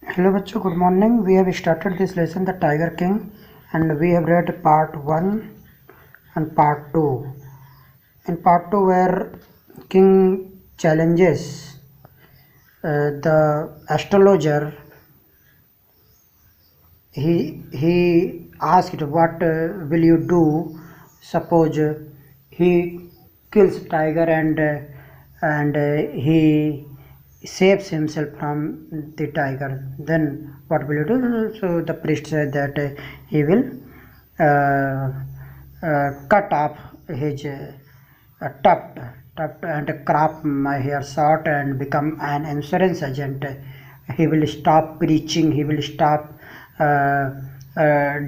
Hello बच्चों, good morning. We have started this lesson, The Tiger King, and we have read part 1 and part 2. In part 2, where King challenges the astrologer, he asked, what will you do? Suppose he kills tiger and he saves himself from the tiger, then what will you do? So the priest said that he will uh, cut off his tuft and crop my hair short and become an insurance agent. He will stop preaching, he will stop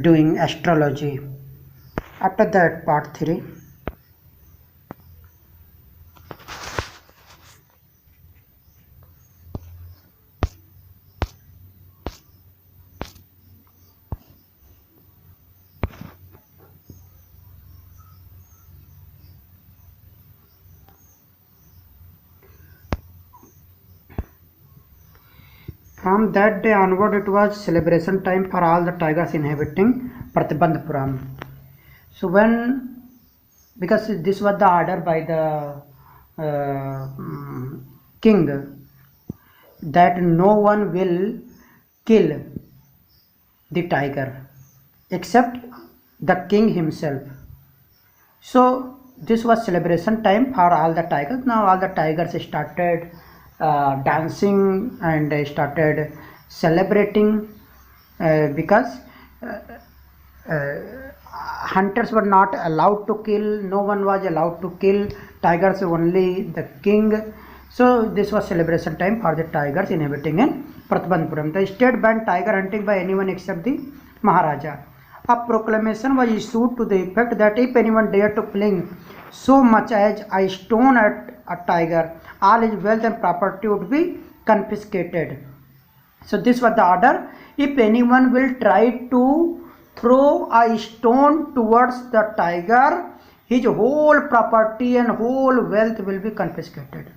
doing astrology. After that, part 3. From that day onward, it was celebration time for all the tigers inhabiting Pratibandhapuram. So because this was the order by the king, that no one will kill the tiger except the king himself. So this was celebration time for all the tigers. Now all the tigers started dancing and started celebrating because hunters were not allowed to kill, no one was allowed to kill tigers, only the king. So this was celebration time for the tigers inhabiting in Pratibandhapuram. The state banned tiger hunting by anyone except the Maharaja. A proclamation was issued to the effect that if anyone dared to fling so much as a stone at a tiger, all his wealth and property would be confiscated. So this was the order. If anyone will try to throw a stone towards the tiger, his whole property and whole wealth will be confiscated,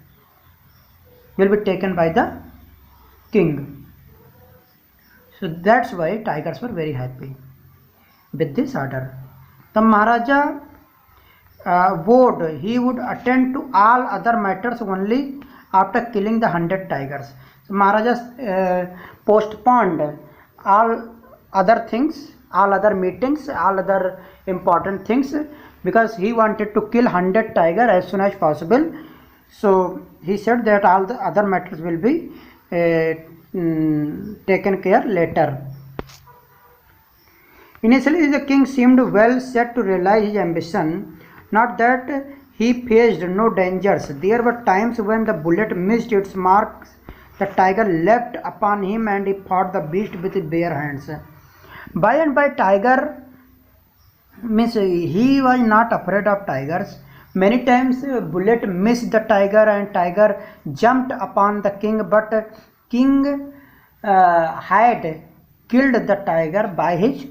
will be taken by the king. So that's why tigers were very happy with this order. The Maharaja vowed he would attend to all other matters only after killing the 100 tigers. So Maharaja postponed all other things, all other meetings, all other important things, because he wanted to kill 100 tiger as soon as possible. So he said that all the other matters will be taken care later. Initially, the king seemed well set to realize his ambition, not that he faced no dangers. There were times when the bullet missed its marks, the tiger leapt upon him and he fought the beast with his bare hands. By and by, tiger means he was not afraid of tigers. Many times bullet missed the tiger and tiger jumped upon the king, but king had killed the tiger by his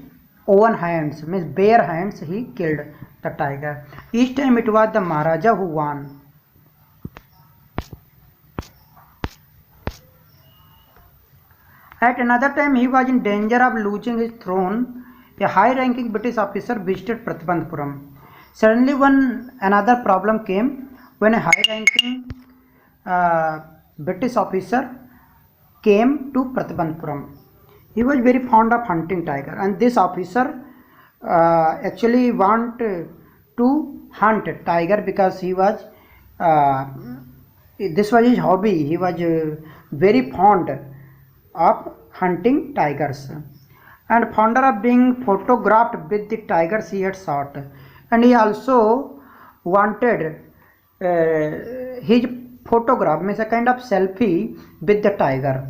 own hands, means bare hands. He killed the tiger. Each time it was the Maharaja who won. At another time he was in danger of losing his throne. A high-ranking British officer visited Pratibandhapuram. Suddenly another problem came when a high-ranking British officer came to Pratibandhapuram. He was very fond of hunting tiger, and this officer actually want to hunt tiger because he was this was his hobby. He was very fond of hunting tigers and fonder of being photographed with the tigers he had shot, and he also wanted his photograph, means a kind of selfie with the tiger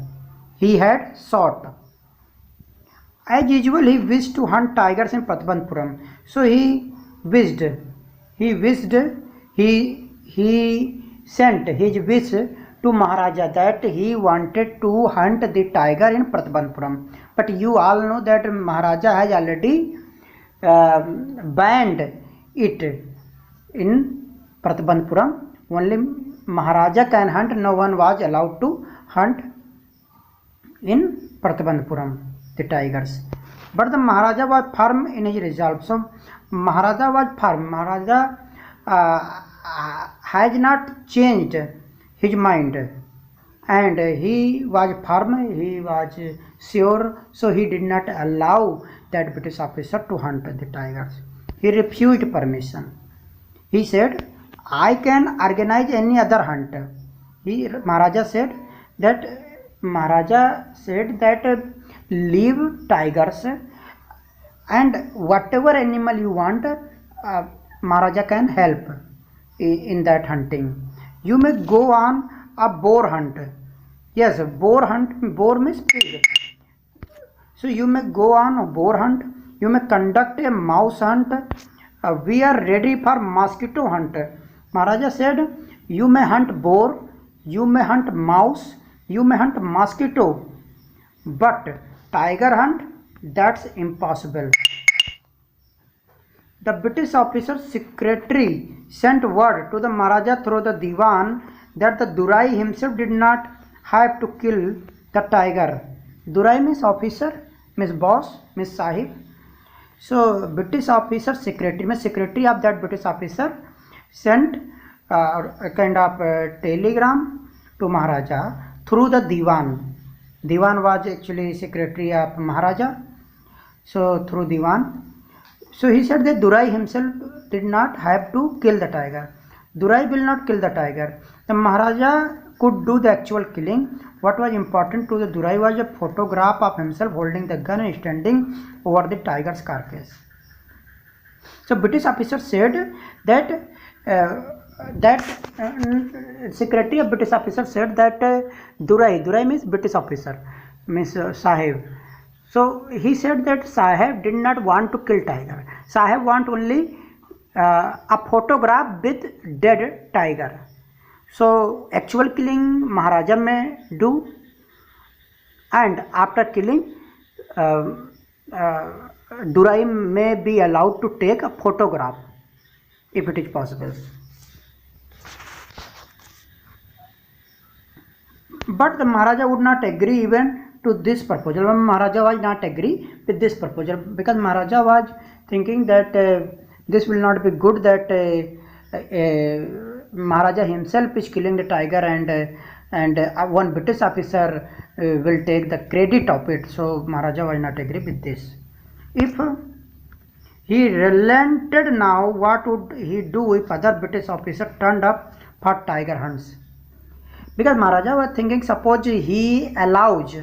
he had shot. As usual, he wished to hunt tigers in Pratibandhapuram. So he sent his wish to Maharaja that he wanted to hunt the tiger in Pratibandhapuram. But you all know that Maharaja has already banned it in Pratibandhapuram. Only Maharaja can hunt, no one was allowed to hunt in Prathabandhapuram, the tigers. But the Maharaja was firm in his resolve. So Maharaja was firm. Maharaja has not changed his mind, and he was firm, he was sure, so he did not allow that British officer to hunt the tigers. He refused permission. He said, I can organize any other hunt. Maharaja said that leave tigers, and whatever animal you want, Maharaja can help in that hunting. You may go on a boar hunt. Yes, boar hunt, boar means pig. So you may go on a boar hunt, you may conduct a mouse hunt. We are ready for mosquito hunt. Maharaja said, you may hunt boar, you may hunt mouse, you may hunt mosquito, but tiger hunt, that's impossible. The British officer's secretary sent word to the Maharaja through the Diwan that the Durai himself did not have to kill the tiger. Durai means officer, means boss, means sahib. So British officer secretary of that British officer sent a kind of telegram to Maharaja through the Diwan. Diwan was actually secretary of Maharaja. So through Diwan. So he said that Durai himself did not have to kill the tiger. Durai will not kill the tiger. The Maharaja could do the actual killing. What was important to the Durai was a photograph of himself holding the gun and standing over the tiger's carcass. So British officer said that secretary of British officer said that Durai means British officer, means Sahib. So he said that Sahib did not want to kill tiger. Sahib want only a photograph with dead tiger. So actual killing Maharaja may do, and after killing Durai may be allowed to take a photograph if it is possible. But the Maharaja would not agree even to this proposal. Maharaja was not agree with this proposal because Maharaja was thinking that this will not be good, that Maharaja himself is killing the tiger, and one British officer will take the credit of it. So Maharaja was not agree with this. If he relented now, what would he do if other British officer turned up for tiger hunts? Because Maharaja was thinking, suppose he allows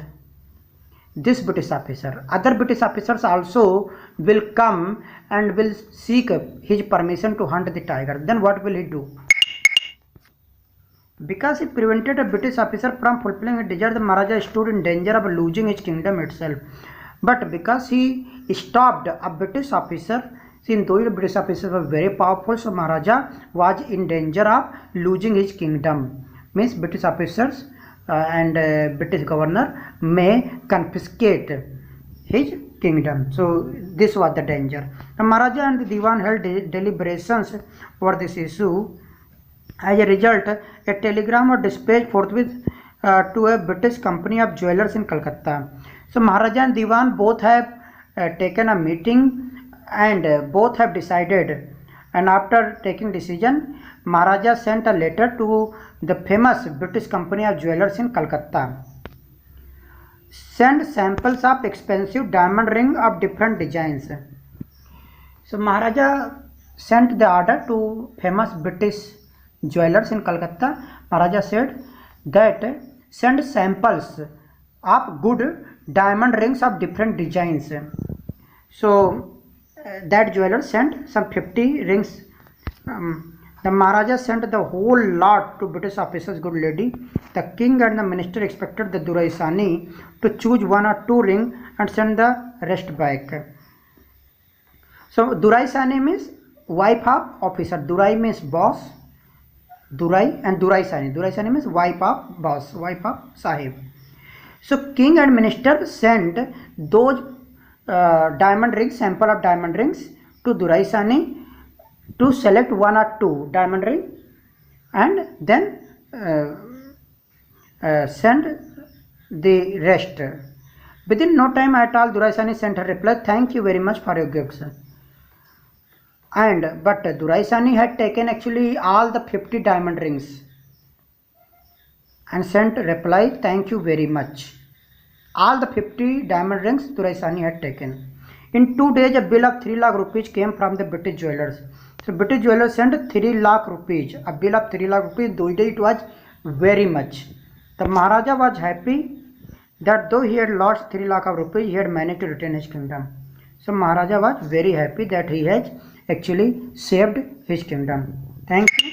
this British officer, other British officers also will come and will seek his permission to hunt the tiger, then what will he do? Because he prevented a British officer from fulfilling his desire, the Maharaja stood in danger of losing his kingdom itself. But because he stopped a British officer, since those British officers were very powerful, so Maharaja was in danger of losing his kingdom. Means British officers and British governor may confiscate his kingdom. So this was the danger. The Maharaja and the Diwan held deliberations over this issue. As a result, a telegram was dispatched forthwith to a British company of jewelers in Calcutta. So Maharaja and Diwan both have taken a meeting, and both have decided. And after taking decision, Maharaja sent a letter to the famous British company of jewelers in Calcutta. Send samples of expensive diamond ring of different designs. So Maharaja sent the order to famous British jewelers in Calcutta. Maharaja said that send samples of good diamond rings of different designs. So that jeweler sent some 50 rings. The Maharaja sent the whole lot to British officers, good lady. The king and the minister expected the Durai Sani to choose one or two rings and send the rest back. So Durai Sani means wife of officer. Durai means boss. Durai and Durai Sani. Durai Sani means wife of boss, wife of Sahib. So king and minister sent those diamond rings, sample of diamond rings to Durai Sani to select one or two diamond ring, and then send the rest. Within no time at all, Duraisani sent her reply, "Thank you very much for your gifts." But Duraisani had taken actually all the 50 diamond rings and sent reply, "Thank you very much." All the 50 diamond rings Duraisani had taken. In 2 days, a bill of 3 lakh rupees came from the British jewelers. So British jewelers sent 3 lakh rupees. A bill of 3 lakh rupees. Those days it was very much. The Maharaja was happy that though he had lost 3 lakh of rupees, he had managed to retain his kingdom. So Maharaja was very happy that he has actually saved his kingdom. Thank you.